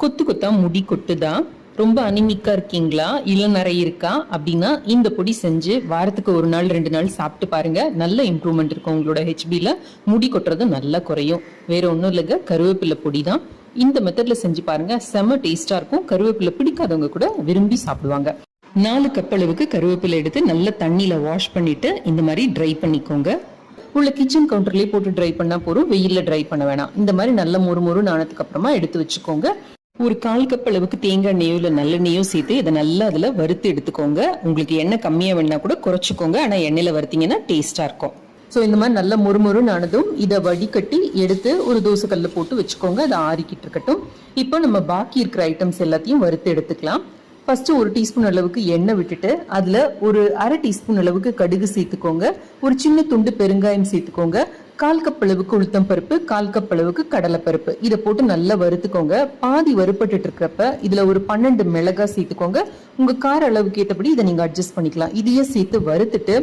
கொத்து கொத்தா முடி கொட்டுதா, ரொம்ப அனிமிக்கா இருக்கீங்களா, இளநரை இருக்கா அப்படின்னா இந்த பொடி செஞ்சு வாரத்துக்கு 1 நாள் 2 நாள் சாப்பிட்டு பாருங்க. நல்ல இம்ப்ரூவ்மெண்ட் இருக்கும். உங்களோட ஹெச்பில முடி கொட்டுறது நல்லா குறையும். வேற ஒன்றும் இல்லைங்க, கருவேப்பிலை பொடி தான். இந்த மெத்தட்ல செஞ்சு பாருங்க, செம்ம டேஸ்டா இருக்கும். கருவேப்பிலை பிடிக்காதவங்க கூட விரும்பி சாப்பிடுவாங்க. 4 கப் அளவுக்கு கருவேப்பிலை எடுத்து நல்ல தண்ணியில வாஷ் பண்ணிட்டு இந்த மாதிரி ட்ரை பண்ணிக்கோங்க. உள்ள கிச்சன் கவுண்டர்லயே போட்டு ட்ரை பண்ணா போதும், வெயில்ல ட்ரை பண்ண வேணாம். இந்த மாதிரி நல்ல மொறு ஆனதுக்கு அப்புறமா எடுத்து வச்சுக்கோங்க. ஒரு 1/4 கப் அளவுக்கு தேங்காய் எண்ணெயோ இல்ல நல்லெண்ணெயோ சேர்த்து இதை நல்லா அதுல வறுத்து எடுத்துக்கோங்க. உங்களுக்கு எண்ணெய் கம்மியா வேணா கூட குறைச்சிக்கோங்க. ஆனா எண்ணெயில வறுத்தீங்கன்னா டேஸ்டா இருக்கும். ஸோ இந்த மாதிரி நல்ல மொறுமொறுன்னு ஆனதும் இதை வடிகட்டி எடுத்து ஒரு தோசை கல்ல போட்டு வச்சுக்கோங்க. அதை ஆறிக்கிட்டு இருக்கட்டும். இப்போ நம்ம பாக்கி இருக்கிற ஐட்டம்ஸ் எல்லாத்தையும் வறுத்து எடுத்துக்கலாம். ஃபர்ஸ்ட் 1 டீஸ்பூன் அளவுக்கு எண்ணெய் விட்டுட்டு அதுல ஒரு 1/2 டீஸ்பூன் அளவுக்கு கடுகு சேர்த்துக்கோங்க. ஒரு சின்ன துண்டு பெருங்காயம் சேர்த்துக்கோங்க. 1/4 கப் அளவுக்கு உளுத்தம் பருப்பு, 1/4 கப் அளவுக்கு கடலைப்பருப்பு, இதை போட்டு நல்லா வறுத்துக்கோங்க. பாதி வறுப்பட்டு இருக்கிறப்ப இதுல ஒரு 12 மிளகாய் சேர்த்துக்கோங்க. உங்க கார அளவுக்கு ஏற்றபடி இதை நீங்க அட்ஜஸ்ட் பண்ணிக்கலாம். இதையே சேர்த்து வறுத்துட்டு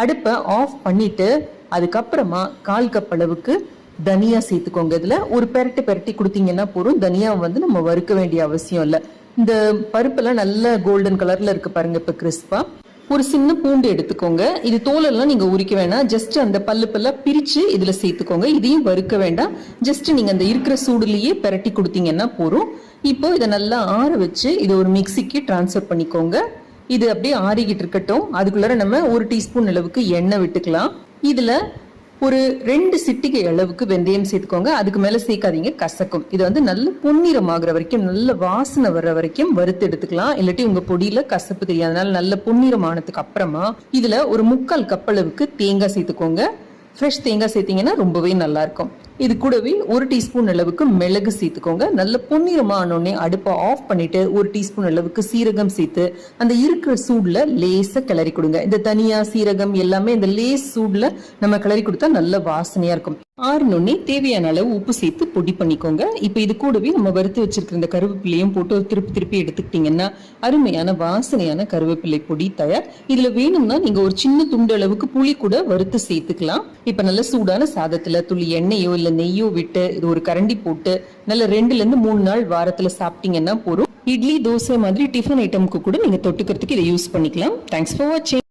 அடுப்பை ஆஃப் பண்ணிட்டு அதுக்கப்புறமா 1/4 கப் அளவுக்கு தனியா சேர்த்துக்கோங்க. இதுல ஒரு பெரட்டி கொடுத்தீங்கன்னா போதும். தனியா நம்ம வறுக்க வேண்டிய அவசியம் இல்லை. இந்த பருப்பெல்லாம் நல்ல கோல்டன் கலர்ல இருக்கு பாருங்க இப்ப கிறிஸ்பா. ஒரு சின்ன பூண்டு எடுத்துக்கோங்க. இது தோலெல்லாம் நீங்க உரிக்க வேணாம், ஜஸ்ட் அந்த பல்லுப்பெல்லாம் பிரிச்சு இதுல சேர்த்துக்கோங்க. இதையும் வறுக்க வேண்டாம், ஜஸ்ட் நீங்க அந்த இருக்கிற சூடுலயே பெரட்டி கொடுத்தீங்கன்னா போதும். இப்போ இதை நல்லா ஆற வச்சு இதை ஒரு மிக்சிக்கு டிரான்ஸ்ஃபர் பண்ணிக்கோங்க. இது அப்படியே ஆறிக்கிட்டு இருக்கட்டும். அதுக்குள்ளார நம்ம 1 டீஸ்பூன் அளவுக்கு எண்ணெய் விட்டுக்கலாம். இதுல ஒரு 2 சிட்டிகை அளவுக்கு வெந்தயம் சேர்த்துக்கோங்க. அதுக்கு மேல சேர்க்காதீங்க, கசக்கும். இது நல்ல பொன்னிறம் ஆகுற வரைக்கும், நல்ல வாசனை வர்ற வரைக்கும் வறுத்து எடுத்துக்கலாம். இல்லாட்டி உங்க பொடியில கசப்பு தெரியும். அதனால நல்ல பொன்னிறம் ஆனதுக்கு அப்புறமா இதுல ஒரு 3/4 கப் அளவுக்கு தேங்காய் சேர்த்துக்கோங்க. ஃப்ரெஷ் தேங்காய் சேர்த்தீங்கன்னா ரொம்பவே நல்லா இருக்கும். இது கூடவே 1 டீஸ்பூன் அளவுக்கு மிளகு சேர்த்துக்கோங்க. நல்ல பொன்னிறமா ஆனோடனே அடுப்பை ஆஃப் பண்ணிட்டு 1 டீஸ்பூன் அளவுக்கு சீரகம் சேர்த்து அந்த இருக்கிற சூடுல லேசா கிளறி கொடுங்க. இந்த தனியா சீரகம் எல்லாமே இந்த லேஸ் சூடுல நம்ம கிளறி கொடுத்தா நல்ல வாசனையா இருக்கும். ஆறினோடனே தேவையான அளவு உப்பு சேர்த்து பொடி பண்ணிக்கோங்க. இப்ப இது கூடவே நம்ம வறுத்து வச்சிருக்கிற இந்த கருவேப்பிலையும் போட்டு திருப்பி எடுத்துக்கிட்டீங்கன்னா அருமையான வாசனையான கருவேப்பிலை பொடி தயார். இதுல வேணும்னா நீங்க ஒரு சின்ன துண்டு அளவுக்கு புளி கூட வறுத்து சேர்த்துக்கலாம். இப்ப நல்ல சூடான சாதத்துல துளி எண்ணெயோ இல்ல நெய்யோ விட்டு இது ஒரு கரண்டி போட்டு நல்ல 2 ல இருந்து 3 நாள் வாரத்துல சாப்பிட்டீங்கன்னா போதும். இட்லி தோசை மாதிரி டிஃபன் ஐட்டமுக்கு கூட நீங்க தொட்டுக்கிறதுக்கு இதை யூஸ் பண்ணிக்கலாம். தேங்க்ஸ் ஃபார் வாட்சிங்.